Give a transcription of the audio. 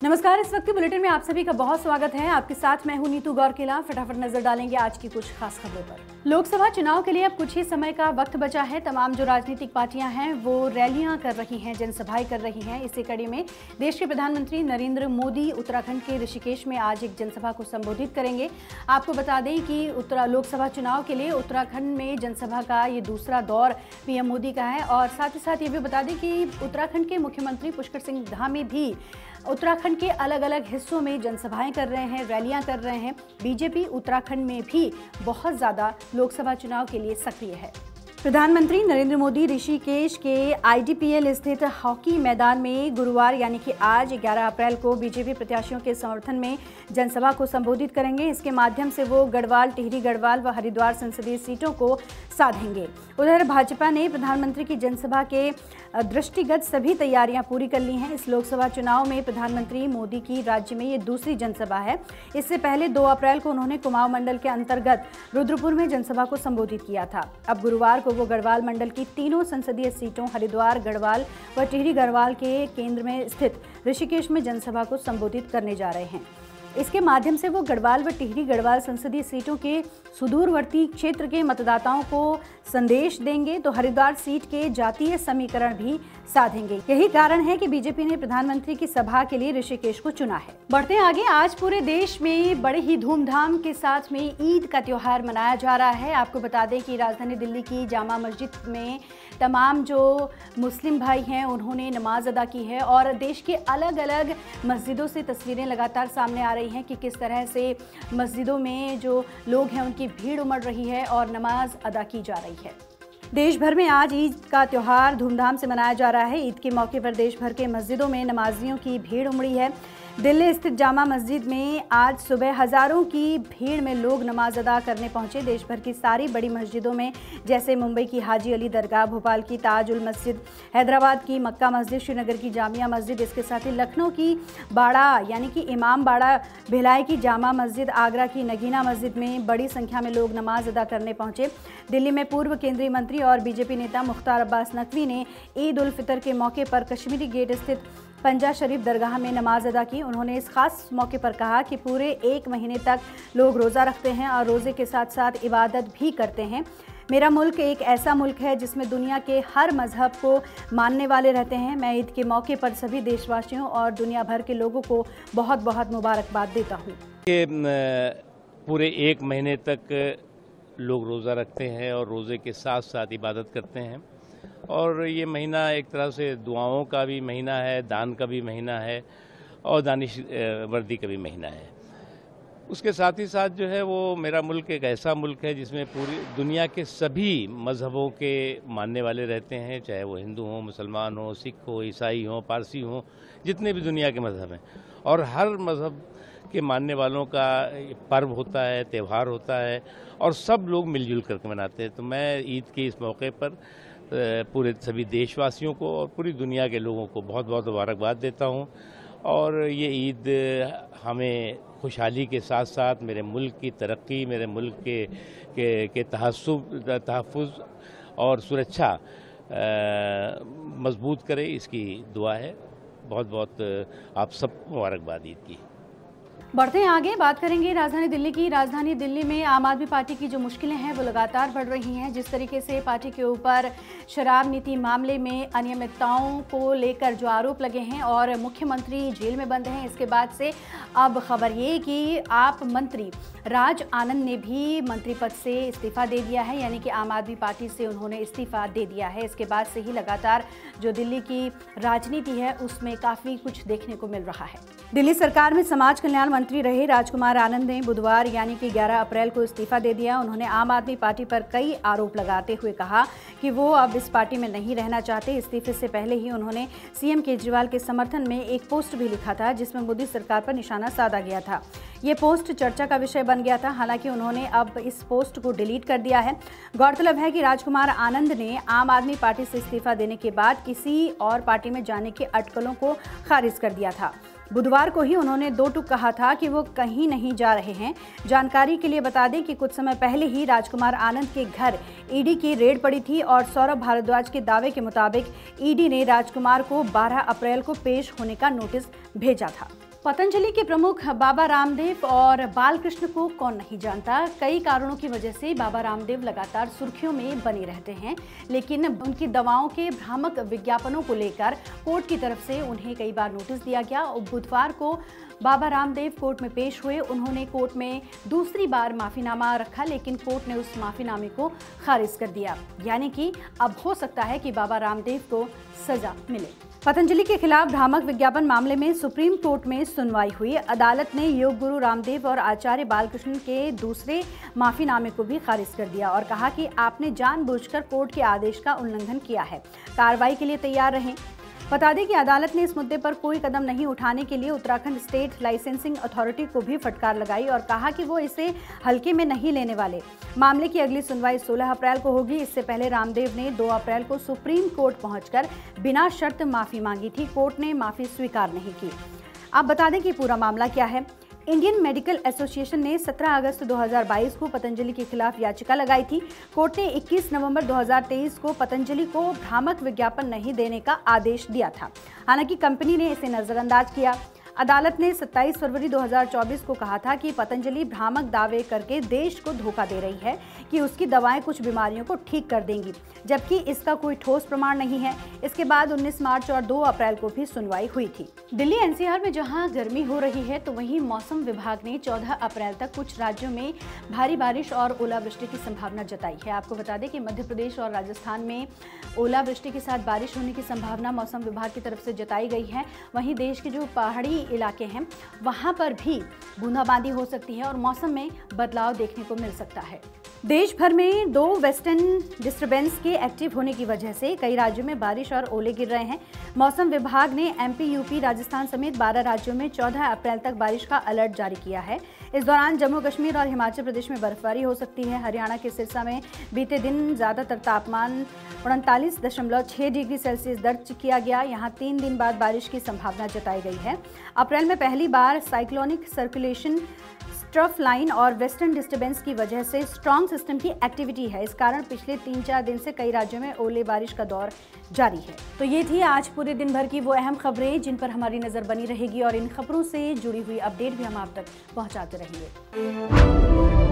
नमस्कार। इस वक्त के बुलेटिन में आप सभी का बहुत स्वागत है। आपके साथ मैं हूं नीतू गौरकिला। फटाफट नजर डालेंगे आज की कुछ खास खबरों पर। लोकसभा चुनाव के लिए अब कुछ ही समय का वक्त बचा है। तमाम जो राजनीतिक पार्टियां हैं वो रैलियां कर रही हैं, जनसभाएं कर रही हैं। इसी कड़ी में देश के प्रधानमंत्री नरेंद्र मोदी उत्तराखंड के ऋषिकेश में आज एक जनसभा को संबोधित करेंगे। आपको बता दें कि लोकसभा चुनाव के लिए उत्तराखंड में जनसभा का ये दूसरा दौर पीएम मोदी का है। और साथ ही साथ ये भी बता दें कि उत्तराखंड के मुख्यमंत्री पुष्कर सिंह धामी भी उत्तराखंड के अलग अलग हिस्सों में जनसभाएं कर रहे हैं, रैलियां कर रहे हैं। बीजेपी उत्तराखंड में भी बहुत ज़्यादा लोकसभा चुनाव के लिए सक्रिय है। प्रधानमंत्री नरेंद्र मोदी ऋषिकेश के आईडीपीएल स्थित हॉकी मैदान में गुरुवार यानी कि आज 11 अप्रैल को बीजेपी प्रत्याशियों के समर्थन में जनसभा को संबोधित करेंगे। इसके माध्यम से वो गढ़वाल, टिहरी गढ़वाल व हरिद्वार संसदीय सीटों को साधेंगे। उधर भाजपा ने प्रधानमंत्री की जनसभा के दृष्टिगत सभी तैयारियां पूरी कर ली हैं। इस लोकसभा चुनाव में प्रधानमंत्री मोदी की राज्य में ये दूसरी जनसभा है। इससे पहले 2 अप्रैल को उन्होंने कुमाऊं मंडल के अंतर्गत रुद्रपुर में जनसभा को संबोधित किया था। अब गुरुवार को वो गढ़वाल मंडल की तीनों संसदीय सीटों हरिद्वार गढ़वाल व टिहरी गढ़वाल के केंद्र में स्थित ऋषिकेश में जनसभा को संबोधित करने जा रहे हैं। इसके माध्यम से वो गढ़वाल व टिहरी गढ़वाल संसदीय सीटों के सुदूरवर्ती क्षेत्र के मतदाताओं को संदेश देंगे, तो हरिद्वार सीट के जातीय समीकरण भी साधेंगे। यही कारण है कि बीजेपी ने प्रधानमंत्री की सभा के लिए ऋषिकेश को चुना है। बढ़ते हैं आगे। आज पूरे देश में बड़े ही धूमधाम के साथ में ईद का त्योहार मनाया जा रहा है। आपको बता दें कि राजधानी दिल्ली की जामा मस्जिद में तमाम जो मुस्लिम भाई हैं उन्होंने नमाज अदा की है और देश के अलग अलग मस्जिदों से तस्वीरें लगातार सामने आ रही हैं कि किस तरह से मस्जिदों में जो लोग हैं उनकी भीड़ उमड़ रही है और नमाज अदा की जा रही है। देश भर में आज ईद का त्योहार धूमधाम से मनाया जा रहा है। ईद के मौके पर देश भर के मस्जिदों में नमाजियों की भीड़ उमड़ी है। दिल्ली स्थित जामा मस्जिद में आज सुबह हजारों की भीड़ में लोग नमाज अदा करने पहुंचे। देश भर की सारी बड़ी मस्जिदों में जैसे मुंबई की हाजी अली दरगाह, भोपाल की ताज उल मस्जिद, हैदराबाद की मक्का मस्जिद, श्रीनगर की जामिया मस्जिद, इसके साथ ही लखनऊ की बाड़ा यानी कि इमाम बाड़ा, भिलाई की जामा मस्जिद, आगरा की नगीना मस्जिद में बड़ी संख्या में लोग नमाज अदा करने पहुंचे। दिल्ली में पूर्व केंद्रीय मंत्री और बीजेपी नेता मुख्तार अब्बास नकवी ने ईद उल फितर के मौके पर कश्मीरी गेट स्थित पंजा शरीफ दरगाह में नमाज अदा की। उन्होंने इस खास मौके पर कहा कि पूरे 1 महीने तक लोग रोज़ा रखते हैं और रोज़े के साथ साथ इबादत भी करते हैं। मेरा मुल्क एक ऐसा मुल्क है जिसमें दुनिया के हर मजहब को मानने वाले रहते हैं। मैं ईद के मौके पर सभी देशवासियों और दुनिया भर के लोगों को बहुत बहुत मुबारकबाद देता हूँ। पूरे 1 महीने तक लोग रोज़ा रखते हैं और रोज़े के साथ साथ इबादत करते हैं और ये महीना एक तरह से दुआओं का भी महीना है, दान का भी महीना है और दानिश वर्दी का भी महीना है। उसके साथ ही साथ जो है वो मेरा मुल्क एक ऐसा मुल्क है जिसमें पूरी दुनिया के सभी मज़हबों के मानने वाले रहते हैं, चाहे वो हिंदू हों, मुसलमान हों, सिख हो, ईसाई हों, पारसी हों, जितने भी दुनिया के मज़हब हैं। और हर मज़हब के मानने वालों का पर्व होता है, त्यौहार होता है और सब लोग मिलजुल करके मनाते हैं। तो मैं ईद के इस मौके पर पूरे सभी देशवासियों को और पूरी दुनिया के लोगों को बहुत बहुत मुबारकबाद देता हूं। और ये ईद हमें खुशहाली के साथ साथ मेरे मुल्क की तरक्की, मेरे मुल्क के तहफ़्फ़ुज़ और सुरक्षा मजबूत करे, इसकी दुआ है। बहुत बहुत आप सब मुबारकबाद ईद की। बढ़ते हैं आगे। बात करेंगे राजधानी दिल्ली की। राजधानी दिल्ली में आम आदमी पार्टी की जो मुश्किलें हैं वो लगातार बढ़ रही हैं। जिस तरीके से पार्टी के ऊपर शराब नीति मामले में अनियमितताओं को लेकर जो आरोप लगे हैं और मुख्यमंत्री जेल में बंद हैं, इसके बाद से अब खबर ये कि आप मंत्री राज आनंद ने भी मंत्री पद से इस्तीफा दे दिया है, यानी कि आम आदमी पार्टी से उन्होंने इस्तीफा दे दिया है। इसके बाद से ही लगातार जो दिल्ली की राजनीति है उसमें काफ़ी कुछ देखने को मिल रहा है। दिल्ली सरकार में समाज कल्याण मंत्री रहे राजकुमार आनंद ने बुधवार यानी कि 11 अप्रैल को इस्तीफा दे दिया। उन्होंने आम आदमी पार्टी पर कई आरोप लगाते हुए कहा कि वो अब इस पार्टी में नहीं रहना चाहते। इस्तीफे से पहले ही उन्होंने सीएम केजरीवाल के समर्थन में एक पोस्ट भी लिखा था जिसमें मोदी सरकार पर निशाना साधा गया था। ये पोस्ट चर्चा का विषय बन गया था। हालांकि उन्होंने अब इस पोस्ट को डिलीट कर दिया है। गौरतलब है कि राजकुमार आनंद ने आम आदमी पार्टी से इस्तीफा देने के बाद किसी और पार्टी में जाने के अटकलों को खारिज कर दिया था। बुधवार को ही उन्होंने 2 टूक कहा था कि वो कहीं नहीं जा रहे हैं। जानकारी के लिए बता दें कि कुछ समय पहले ही राजकुमार आनंद के घर ईडी की रेड पड़ी थी और सौरभ भारद्वाज के दावे के मुताबिक ईडी ने राजकुमार को 12 अप्रैल को पेश होने का नोटिस भेजा था। पतंजलि के प्रमुख बाबा रामदेव और बालकृष्ण को कौन नहीं जानता। कई कारणों की वजह से बाबा रामदेव लगातार सुर्खियों में बने रहते हैं, लेकिन उनकी दवाओं के भ्रामक विज्ञापनों को लेकर कोर्ट की तरफ से उन्हें कई बार नोटिस दिया गया। बुधवार को बाबा रामदेव कोर्ट में पेश हुए। उन्होंने कोर्ट में दूसरी बार माफीनामा रखा, लेकिन कोर्ट ने उस माफीनामे को खारिज कर दिया। यानी कि अब हो सकता है कि बाबा रामदेव को सजा मिले। पतंजलि के खिलाफ भ्रामक विज्ञापन मामले में सुप्रीम कोर्ट में सुनवाई हुई। अदालत ने योग गुरु रामदेव और आचार्य बालकृष्ण के दूसरे माफीनामे को भी खारिज कर दिया और कहा कि आपने जानबूझकर कोर्ट के आदेश का उल्लंघन किया है, कार्रवाई के लिए तैयार रहें। बता दें कि अदालत ने इस मुद्दे पर कोई कदम नहीं उठाने के लिए उत्तराखंड स्टेट लाइसेंसिंग अथॉरिटी को भी फटकार लगाई और कहा कि वो इसे हल्के में नहीं लेने वाले। मामले की अगली सुनवाई 16 अप्रैल को होगी। इससे पहले रामदेव ने 2 अप्रैल को सुप्रीम कोर्ट पहुंचकर बिना शर्त माफी मांगी थी। कोर्ट ने माफी स्वीकार नहीं की। आप बता दें कि पूरा मामला क्या है। इंडियन मेडिकल एसोसिएशन ने 17 अगस्त 2022 को पतंजलि के खिलाफ याचिका लगाई थी। कोर्ट ने 21 नवंबर 2023 को पतंजलि को भ्रामक विज्ञापन नहीं देने का आदेश दिया था। हालांकि कंपनी ने इसे नजरअंदाज किया। अदालत ने 27 फरवरी 2024 को कहा था कि पतंजलि भ्रामक दावे करके देश को धोखा दे रही है कि उसकी दवाएं कुछ बीमारियों को ठीक कर देंगी, जबकि इसका कोई ठोस प्रमाण नहीं है। इसके बाद 19 मार्च और 2 अप्रैल को भी सुनवाई हुई थी। दिल्ली एनसीआर में जहां गर्मी हो रही है, तो वहीं मौसम विभाग ने 14 अप्रैल तक कुछ राज्यों में भारी बारिश और ओलावृष्टि की संभावना जताई है। आपको बता दें कि मध्य प्रदेश और राजस्थान में ओलावृष्टि के साथ बारिश होने की संभावना मौसम विभाग की तरफ से जताई गई है। वहीं देश के जो पहाड़ी इलाके हैं, वहां पर भी बूंदाबांदी हो सकती है और मौसम में बदलाव देखने को मिल सकता है। देश भर में 2 वेस्टर्न डिस्टर्बेंस के एक्टिव होने की वजह से कई राज्यों में बारिश और ओले गिर रहे हैं। मौसम विभाग ने एमपी, यूपी, राजस्थान समेत 12 राज्यों में 14 अप्रैल तक बारिश का अलर्ट जारी किया है। इस दौरान जम्मू कश्मीर और हिमाचल प्रदेश में बर्फबारी हो सकती है। हरियाणा के सिरसा में बीते दिन ज्यादातर तापमान 39.6 डिग्री सेल्सियस दर्ज किया गया। यहाँ 3 दिन बाद बारिश की संभावना जताई गई है। अप्रैल में पहली बार साइक्लोनिक सर्कुलेशन, ट्रफ लाइन और वेस्टर्न डिस्टर्बेंस की वजह से स्ट्रॉन्ग सिस्टम की एक्टिविटी है। इस कारण पिछले 3-4 दिन से कई राज्यों में ओले बारिश का दौर जारी है। तो ये थी आज पूरे दिन भर की वो अहम खबरें जिन पर हमारी नजर बनी रहेगी और इन खबरों से जुड़ी हुई अपडेट भी हम आप तक पहुंचाते रहेंगे।